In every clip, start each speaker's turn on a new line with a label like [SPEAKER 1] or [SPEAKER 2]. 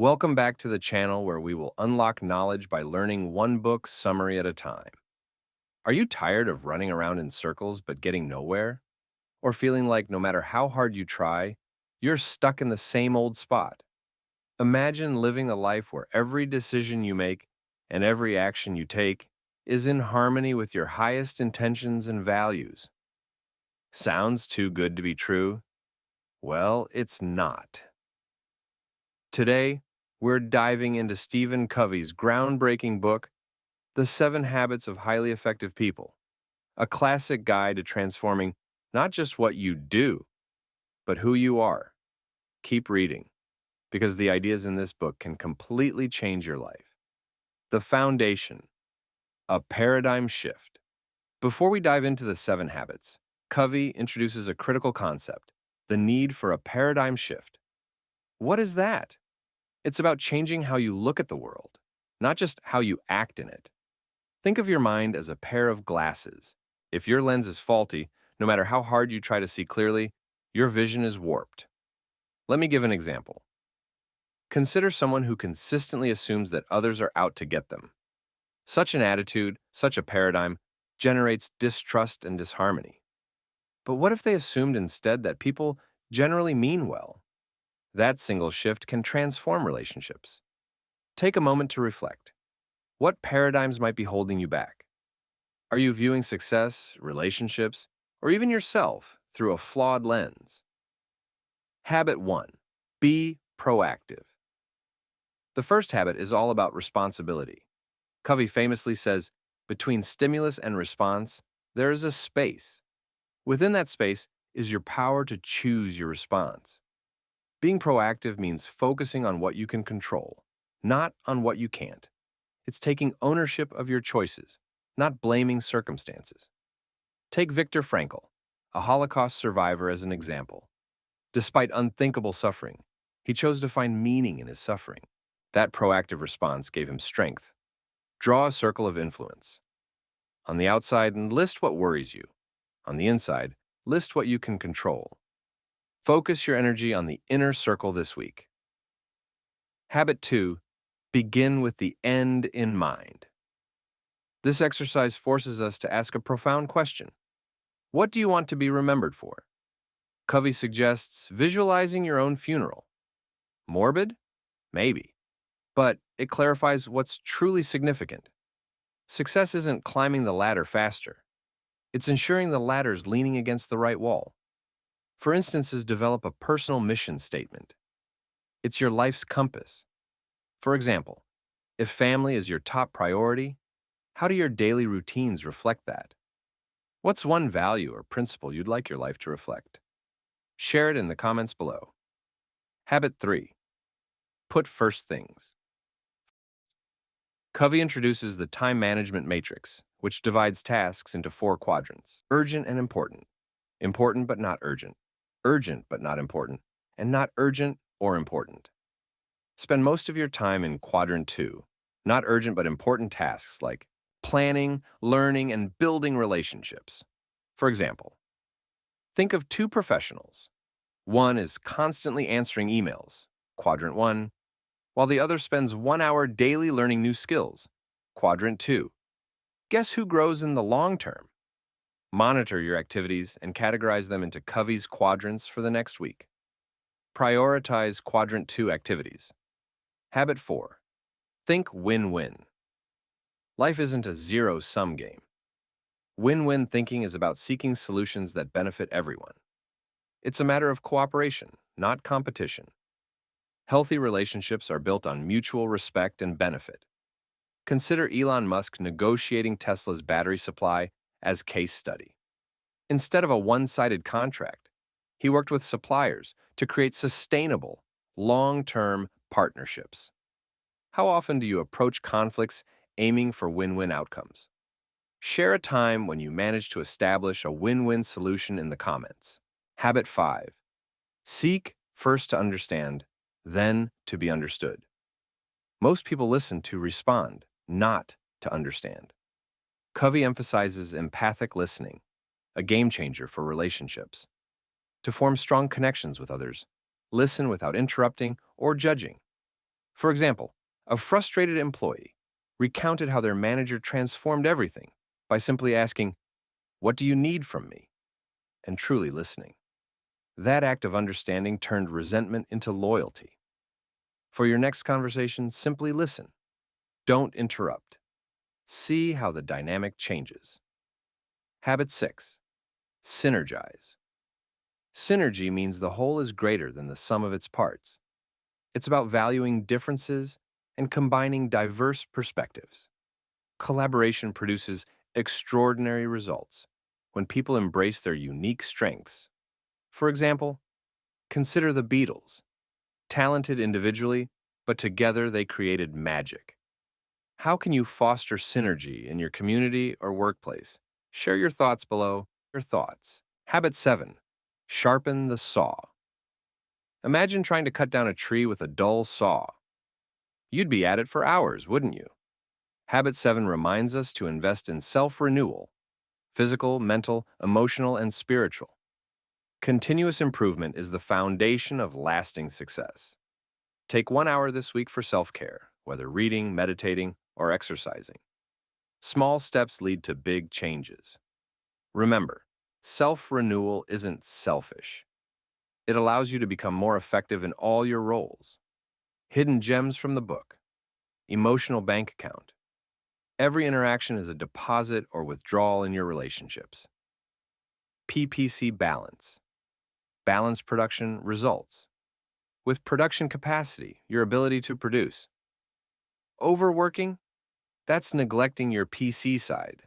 [SPEAKER 1] Welcome back to the channel where we will unlock knowledge by learning one book summary at a time. Are you tired of running around in circles but getting nowhere? Or feeling like no matter how hard you try, you're stuck in the same old spot? Imagine living a life where every decision you make and every action you take is in harmony with your highest intentions and values. Sounds too good to be true? Well, it's not. Today, we're diving into Stephen Covey's groundbreaking book, The 7 Habits of Highly Effective People, a classic guide to transforming not just what you do, but who you are. Keep reading, because the ideas in this book can completely change your life. The foundation, a paradigm shift. Before we dive into the 7 habits, Covey introduces a critical concept, the need for a paradigm shift. What is that? It's about changing how you look at the world, not just how you act in it. Think of your mind as a pair of glasses. If your lens is faulty, no matter how hard you try to see clearly, your vision is warped. Let me give an example. Consider someone who consistently assumes that others are out to get them. Such an attitude, such a paradigm, generates distrust and disharmony. But what if they assumed instead that people generally mean well? That single shift can transform relationships. Take a moment to reflect. What paradigms might be holding you back? Are you viewing success, relationships, or even yourself through a flawed lens? Habit 1. Be proactive. The first habit is all about responsibility. Covey famously says, between stimulus and response, there is a space. Within that space is your power to choose your response. Being proactive means focusing on what you can control, not on what you can't. It's taking ownership of your choices, not blaming circumstances. Take Viktor Frankl, a Holocaust survivor, as an example. Despite unthinkable suffering, he chose to find meaning in his suffering. That proactive response gave him strength. Draw a circle of influence. On the outside, list what worries you. On the inside, list what you can control. Focus your energy on the inner circle this week. Habit 2. Begin with the end in mind. This exercise forces us to ask a profound question. What do you want to be remembered for? Covey suggests visualizing your own funeral. Morbid? Maybe. But it clarifies what's truly significant. Success isn't climbing the ladder faster. It's ensuring the ladder's leaning against the right wall. For instances, develop a personal mission statement. It's your life's compass. For example, if family is your top priority, how do your daily routines reflect that? What's one value or principle you'd like your life to reflect? Share it in the comments below. Habit 3. Put first things. Covey introduces the time management matrix, which divides tasks into 4 quadrants: urgent and important, important but not urgent, urgent but not important, and not urgent or important. Spend most of your time in quadrant 2, not urgent but important tasks like planning, learning, and building relationships. For example, think of 2 professionals. One is constantly answering emails, quadrant 1, while the other spends 1 hour daily learning new skills, quadrant 2. Guess who grows in the long term? Monitor your activities and categorize them into Covey's quadrants for the next week. Prioritize quadrant 2 activities. Habit 4. Think win-win. Life isn't a zero-sum game. Win-win thinking is about seeking solutions that benefit everyone. It's a matter of cooperation, not competition. Healthy relationships are built on mutual respect and benefit. Consider Elon Musk negotiating Tesla's battery supply as case study. Instead of a one-sided contract, he worked with suppliers to create sustainable, long-term partnerships. How often do you approach conflicts aiming for win-win outcomes? Share a time when you managed to establish a win-win solution in the comments. Habit 5. Seek first to understand, then to be understood. Most people listen to respond, not to understand. Covey emphasizes empathic listening, a game changer for relationships. To form strong connections with others, listen without interrupting or judging. For example, a frustrated employee recounted how their manager transformed everything by simply asking, "What do you need from me?" and truly listening. That act of understanding turned resentment into loyalty. For your next conversation, simply listen. Don't interrupt. See how the dynamic changes. Habit 6. Synergize. Synergy means the whole is greater than the sum of its parts. It's about valuing differences and combining diverse perspectives. Collaboration produces extraordinary results when people embrace their unique strengths. For example, consider the Beatles, talented individually, but together they created magic. How can you foster synergy in your community or workplace? Share your thoughts below. Your thoughts. Habit 7. Sharpen the saw. Imagine trying to cut down a tree with a dull saw. You'd be at it for hours, wouldn't you? Habit 7 reminds us to invest in self-renewal, physical, mental, emotional, and spiritual. Continuous improvement is the foundation of lasting success. Take 1 hour this week for self-care, whether reading, meditating, or exercising. Small steps lead to big changes. Remember, self-renewal isn't selfish. It allows you to become more effective in all your roles. Hidden gems from the book. Emotional bank account. Every interaction is a deposit or withdrawal in your relationships. PPC balance. Balance production results. With production capacity, your ability to produce. Overworking? That's neglecting your PC side.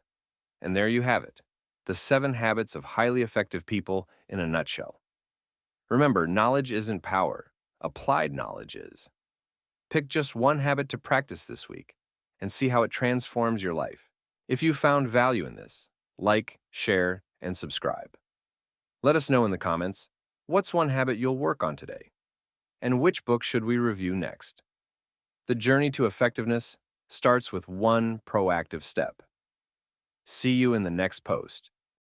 [SPEAKER 1] And there you have it, the 7 habits of highly effective people in a nutshell. Remember, knowledge isn't power. Applied knowledge is. Pick just one habit to practice this week and see how it transforms your life. If you found value in this, like, share, and subscribe. Let us know in the comments, what's one habit you'll work on today? And which book should we review next? The journey to effectiveness starts with one proactive step. See you in the next post.